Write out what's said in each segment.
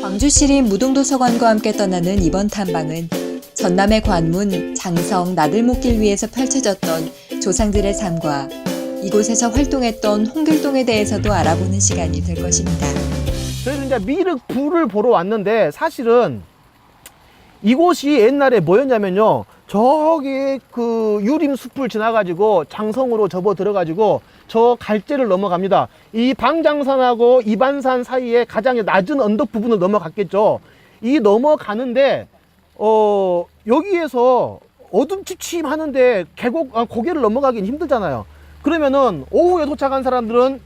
광주시립 무동도서관과 함께 떠나는 이번 탐방은 전남의 관문 장성 나들목길 위에서 펼쳐졌던 조상들의 삶과 이곳에서 활동했던 홍길동에 대해서도 알아보는 시간이 될 것입니다. 저희는 이제 미륵불을 보러 왔는데 사실은 이곳이 옛날에 뭐였냐면요, 저기 그 유림숲을 지나가지고 장성으로 접어 들어가지고 저 갈제를 넘어갑니다. 이 방장산하고 이반산 사이에 가장 낮은 언덕 부분을 넘어갔겠죠. 이 넘어가는데 여기에서 어둠침침하는데 고개를 넘어가긴 힘들잖아요. 그러면은 오후에 도착한 사람들은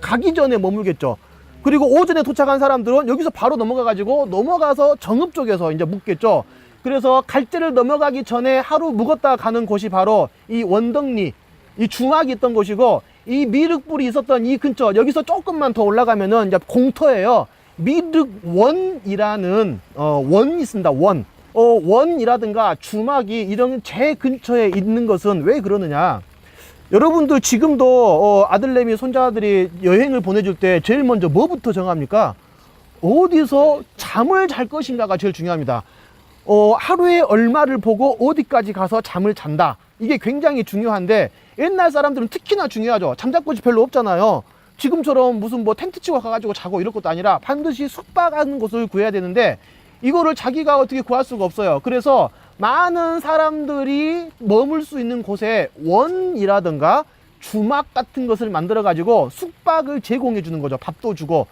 가기 전에 머물겠죠. 그리고 오전에 도착한 사람들은 여기서 바로 넘어가서 정읍 쪽에서 이제 묵겠죠. 그래서 갈제를 넘어가기 전에 하루 묵었다 가는 곳이 바로 이 원덕리, 이 중학이 있던 곳이고, 이 미륵불이 있었던 이 근처, 여기서 조금만 더 올라가면은 이제 공터예요. 미륵원이라는 원이 있습니다. 원이라든가 주막이 이런 제 근처에 있는 것은 왜 그러느냐? 여러분들 지금도 아들내미 손자들이 여행을 보내줄 때 제일 먼저 뭐부터 정합니까? 어디서 잠을 잘 것인가가 제일 중요합니다. 하루에 얼마를 보고 어디까지 가서 잠을 잔다, 이게 굉장히 중요한데, 옛날 사람들은 특히나 중요하죠. 잠잘 곳이 별로 없잖아요. 지금처럼 무슨 뭐 텐트 치고 가가지고 자고 이럴 것도 아니라 반드시 숙박하는 곳을 구해야 되는데, 이거를 자기가 어떻게 구할 수가 없어요. 그래서 많은 사람들이 머물 수 있는 곳에 원이라든가 주막 같은 것을 만들어 가지고 숙박을 제공해 주는 거죠. 밥도 주고.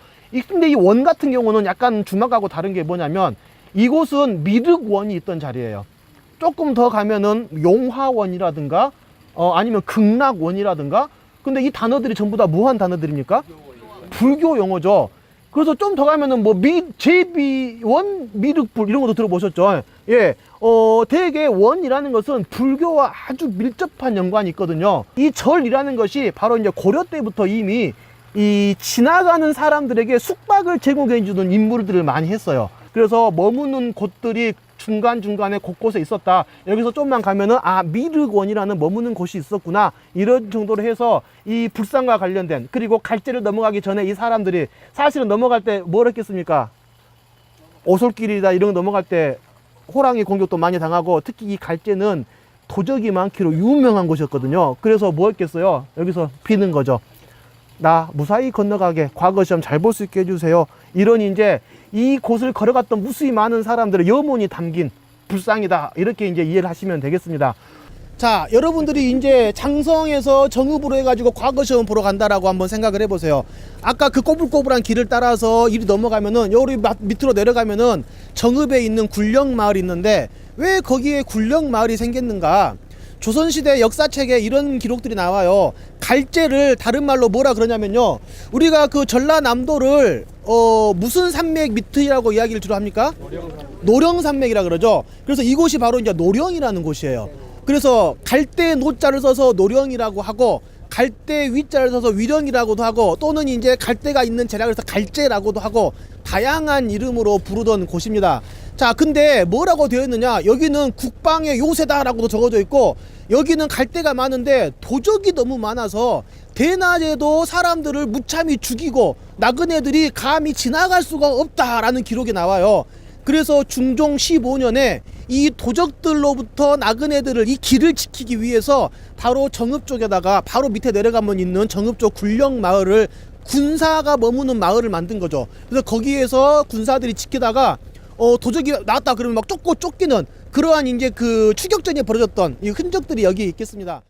근데 이 원 같은 경우는 약간 주막하고 다른 게 뭐냐면, 이곳은 미륵원이 있던 자리예요. 조금 더 가면은 용화원이라든가 아니면 극락원이라든가. 근데 이 단어들이 전부 다 무한 단어들입니까? 불교 용어죠. 그래서 좀 더 가면은 뭐 제비원, 미륵불 이런 것도 들어보셨죠? 예, 대개 원이라는 것은 불교와 아주 밀접한 연관이 있거든요. 이 절이라는 것이 바로 이제 고려 때부터 이미 이 지나가는 사람들에게 숙박을 제공해 주는 임무들을 많이 했어요. 그래서 머무는 곳들이 중간중간에 곳곳에 있었다. 여기서 좀만 가면은 미륵원이라는 머무는 곳이 있었구나, 이런 정도로 해서 이 불상과 관련된, 그리고 갈제를 넘어가기 전에 이 사람들이 사실은 넘어갈 때 뭘 했겠습니까? 오솔길이다 이런 거 넘어갈 때 호랑이 공격도 많이 당하고, 특히 이 갈제는 도적이 많기로 유명한 곳이었거든요. 그래서 뭐 했겠어요? 여기서 비는 거죠. 나 무사히 건너가게 과거 시험 잘 볼 수 있게 해주세요. 이런 이제 이 곳을 걸어갔던 무수히 많은 사람들의 염원이 담긴 불상이다, 이렇게 이제 이해를 하시면 되겠습니다. 자, 여러분들이 이제 장성에서 정읍으로 해가지고 과거 시험 보러 간다라고 한번 생각을 해보세요. 아까 그 꼬불꼬불한 길을 따라서 이리 넘어가면은 여기 밑으로 내려가면은 정읍에 있는 굴령마을이 있는데, 왜 거기에 굴령마을이 생겼는가? 조선시대 역사책에 이런 기록들이 나와요. 갈제를 다른 말로 뭐라 그러냐면요, 우리가 그 전라남도를 무슨 산맥 밑이라고 이야기를 주로 합니까? 노령산맥이라 그러죠. 그래서 이곳이 바로 이제 노령이라는 곳이에요. 그래서 갈대 노자를 써서 노령이라고 하고, 갈대 위자를 써서 위령이라고도 하고, 또는 이제 갈대가 있는 제라 그래서 갈제라고도 하고, 다양한 이름으로 부르던 곳입니다. 자, 근데 뭐라고 되어 있느냐? 여기는 국방의 요새다라고도 적어져 있고, 여기는 갈대가 많은데 도적이 너무 많아서 대낮에도 사람들을 무참히 죽이고 나그네들이 감히 지나갈 수가 없다라는 기록이 나와요. 그래서 중종 15년에 이 도적들로부터 나그네들을, 이 길을 지키기 위해서 바로 정읍 쪽에다가 바로 밑에 내려가면 있는 정읍 쪽 굴령 마을을, 군사가 머무는 마을을 만든 거죠. 그래서 거기에서 군사들이 지키다가 도적이 나왔다 그러면 막 쫓기는 그러한 이제 그 추격전이 벌어졌던 이 흔적들이 여기 있겠습니다.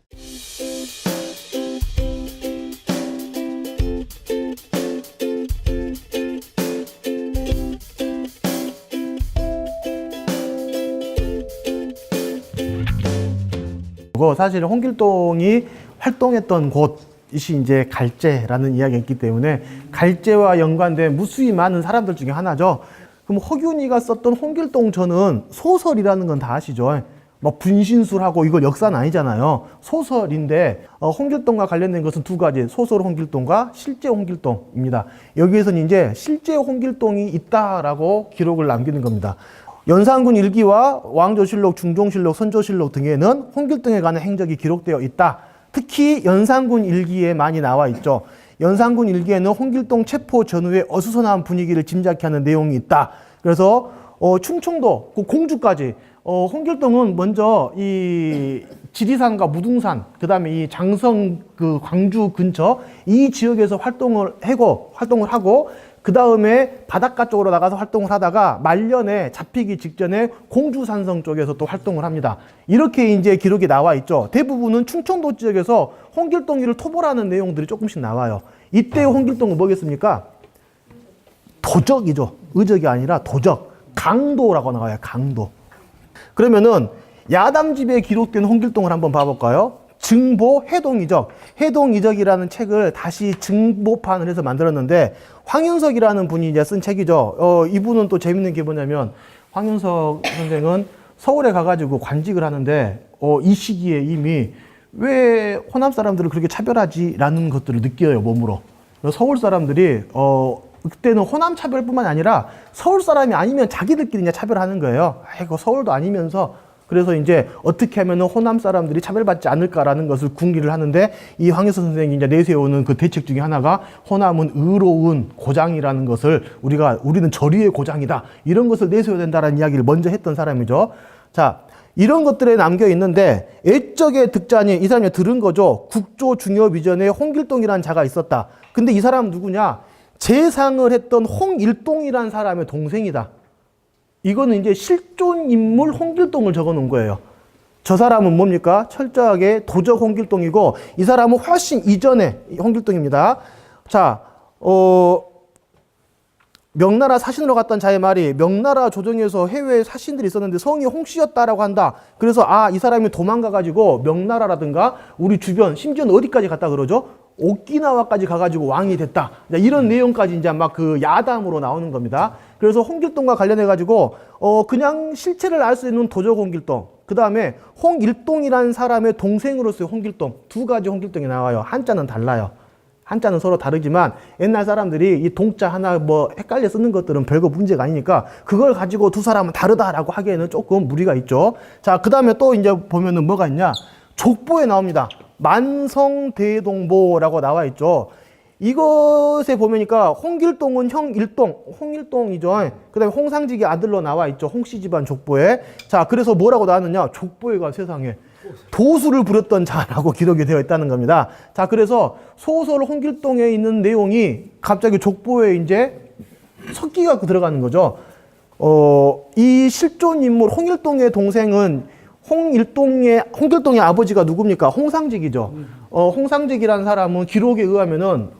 사실 홍길동이 활동했던 곳이 이제 갈제라는 이야기가 있기 때문에 갈제와 연관된 무수히 많은 사람들 중에 하나죠. 그럼 허균이가 썼던 홍길동전은 소설이라는 건 다 아시죠? 뭐 분신술하고 이거 역사는 아니잖아요. 소설인데 홍길동과 관련된 것은 두 가지, 소설 홍길동과 실제 홍길동입니다. 여기에서는 이제 실제 홍길동이 있다라고 기록을 남기는 겁니다. 연산군 일기와 왕조실록, 중종실록, 선조실록 등에는 홍길동에 관한 행적이 기록되어 있다. 특히 연산군 일기에 많이 나와 있죠. 연산군 일기에는 홍길동 체포 전후의 어수선한 분위기를 짐작케 하는 내용이 있다. 그래서 충청도, 공주까지 홍길동은 먼저 이 지리산과 무등산, 그 다음에 이 장성 그 광주 근처 이 지역에서 활동을 하고 그 다음에 바닷가 쪽으로 나가서 활동을 하다가 말년에 잡히기 직전에 공주산성 쪽에서 또 활동을 합니다. 이렇게 이제 기록이 나와 있죠. 대부분은 충청도 지역에서 홍길동이를 토벌하는 내용들이 조금씩 나와요. 이때 홍길동은 뭐겠습니까? 도적이죠. 의적이 아니라 도적. 강도라고 나와요. 강도. 그러면은 야담집에 기록된 홍길동을 한번 봐볼까요? 증보 해동이적. 해동이적이라는 책을 다시 증보판을 해서 만들었는데 황윤석이라는 분이 이제 쓴 책이죠. 이분은 또 재밌는 게 뭐냐면 황윤석 선생은 서울에 가가지고 관직을 하는데 이 시기에 이미 왜 호남 사람들을 그렇게 차별하지라는 것들을 느껴요, 몸으로. 서울 사람들이 그때는 호남 차별뿐만 아니라 서울 사람이 아니면 자기들끼리 이제 차별하는 거예요. 아이고 서울도 아니면서. 그래서 이제 어떻게 하면 호남 사람들이 차별받지 않을까라는 것을 궁리를 하는데 이 황윤석 선생이 이제 내세우는 그 대책 중에 하나가 호남은 의로운 고장이라는 것을 우리는 저리의 고장이다. 이런 것을 내세워야 된다라는 이야기를 먼저 했던 사람이죠. 자, 이런 것들에 남겨 있는데 옛적의 득자니 이 사람이 들은 거죠. 국조 중요비전에 홍길동이라는 자가 있었다. 근데 이 사람은 누구냐? 재상을 했던 홍일동이라는 사람의 동생이다. 이거는 이제 실존 인물 홍길동을 적어 놓은 거예요. 저 사람은 뭡니까? 철저하게 도적 홍길동이고 이 사람은 훨씬 이전의 홍길동입니다. 자, 명나라 사신으로 갔던 자의 말이 명나라 조정에서 해외에 사신들이 있었는데 성이 홍씨였다라고 한다. 그래서 이 사람이 도망가가지고 명나라라든가 우리 주변 심지어는 어디까지 갔다 그러죠? 오키나와까지 가가지고 왕이 됐다. 이런 내용까지 이제 막 그 야담으로 나오는 겁니다. 그래서 홍길동과 관련해가지고, 그냥 실체를 알 수 있는 도적 홍길동. 그 다음에 홍일동이라는 사람의 동생으로서의 홍길동. 두 가지 홍길동이 나와요. 한자는 달라요. 한자는 서로 다르지만 옛날 사람들이 이 동자 하나 뭐 헷갈려 쓰는 것들은 별거 문제가 아니니까 그걸 가지고 두 사람은 다르다라고 하기에는 조금 무리가 있죠. 자, 그 다음에 또 이제 보면은 뭐가 있냐. 족보에 나옵니다. 만성대동보라고 나와 있죠. 이것에 보면니까 홍길동은 홍일동이죠. 그 다음에 홍상직의 아들로 나와 있죠. 홍씨 집안 족보에. 자, 그래서 뭐라고 나왔느냐. 족보에가 세상에 도수를 부렸던 자라고 기록이 되어 있다는 겁니다. 자, 그래서 소설 홍길동에 있는 내용이 갑자기 족보에 이제 섞기가 들어가는 거죠. 이 실존 인물 홍일동의 동생은 홍길동의 아버지가 누굽니까? 홍상직이죠. 홍상직이라는 사람은 기록에 의하면은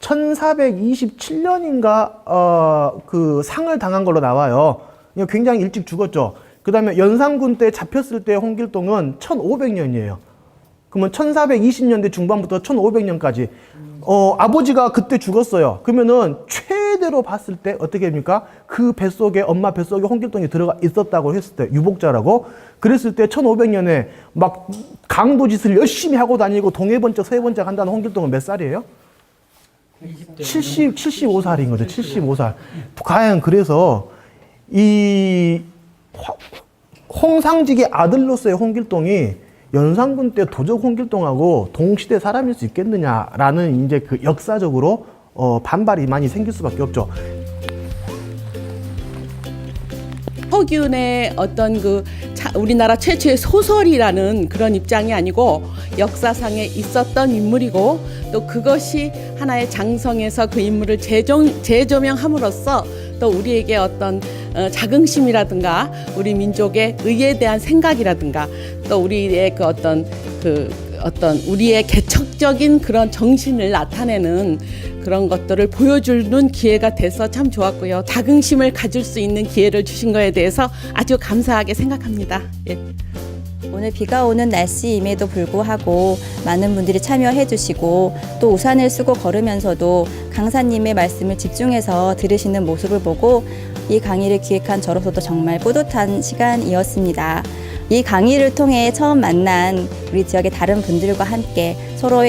1427년인가 그 상을 당한 걸로 나와요. 굉장히 일찍 죽었죠. 그 다음에 연산군 때 잡혔을 때 홍길동은 1500년이에요. 그러면 1420년대 중반부터 1500년까지 아버지가 그때 죽었어요. 그러면은 최대로 봤을 때 어떻게 됩니까? 그 뱃속에 엄마 뱃속에 홍길동이 들어가 있었다고 했을 때 유복자라고 그랬을 때 1500년에 막 강도짓을 열심히 하고 다니고 동해번쩍 서해번쩍 한다는 홍길동은 몇 살이에요? 75살인 거죠. 75살. 과연 그래서 이 홍상직의 아들로서의 홍길동이 연산군 때 도적 홍길동하고 동시대 사람일 수 있겠느냐라는 이제 그 역사적으로 반발이 많이 생길 수밖에 없죠. 허균의 어떤 우리나라 최초의 소설이라는 그런 입장이 아니고 역사상에 있었던 인물이고 또 그것이 하나의 장성에서 그 인물을 재조명함으로써 또 우리에게 어떤 자긍심이라든가 우리 민족의 의에 대한 생각이라든가 또 우리의 어떤 우리의 개척적인 그런 정신을 나타내는 그런 것들을 보여주는 기회가 돼서 참 좋았고요. 자긍심을 가질 수 있는 기회를 주신 거에 대해서 아주 감사하게 생각합니다. 예. 오늘 비가 오는 날씨임에도 불구하고 많은 분들이 참여해 주시고 또 우산을 쓰고 걸으면서도 강사님의 말씀을 집중해서 들으시는 모습을 보고 이 강의를 기획한 저로서도 정말 뿌듯한 시간이었습니다. 이 강의를 통해 처음 만난 우리 지역의 다른 분들과 함께 서로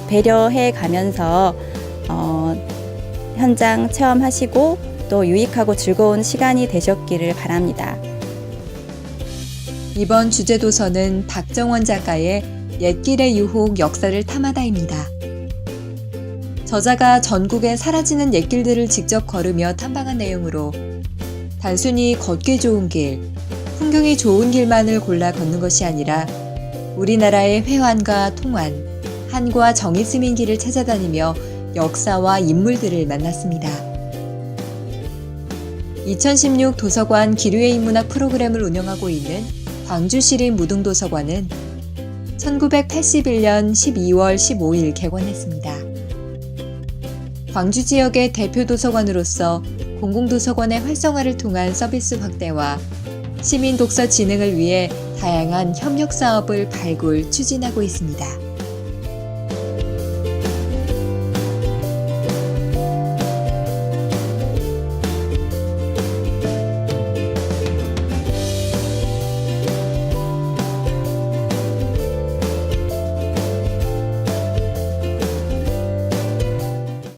배려해 가면서 현장 체험하시고 또 유익하고 즐거운 시간이 되셨기를 바랍니다. 이번 주제 도서는 박정원 작가의 옛길의 유혹 역사를 탐하다입니다. 저자가 전국의 사라지는 옛길들을 직접 걸으며 탐방한 내용으로 단순히 걷기 좋은 길, 풍경이 좋은 길만을 골라 걷는 것이 아니라 우리나라의 회환과 통환, 한과 정이 스민 길을 찾아다니며 역사와 인물들을 만났습니다. 2016 도서관 기류의 인문학 프로그램을 운영하고 있는 광주시립 무등도서관은 1981년 12월 15일 개관했습니다. 광주 지역의 대표 도서관으로서 공공도서관의 활성화를 통한 서비스 확대와 시민 독서 진흥을 위해 다양한 협력 사업을 발굴, 추진하고 있습니다.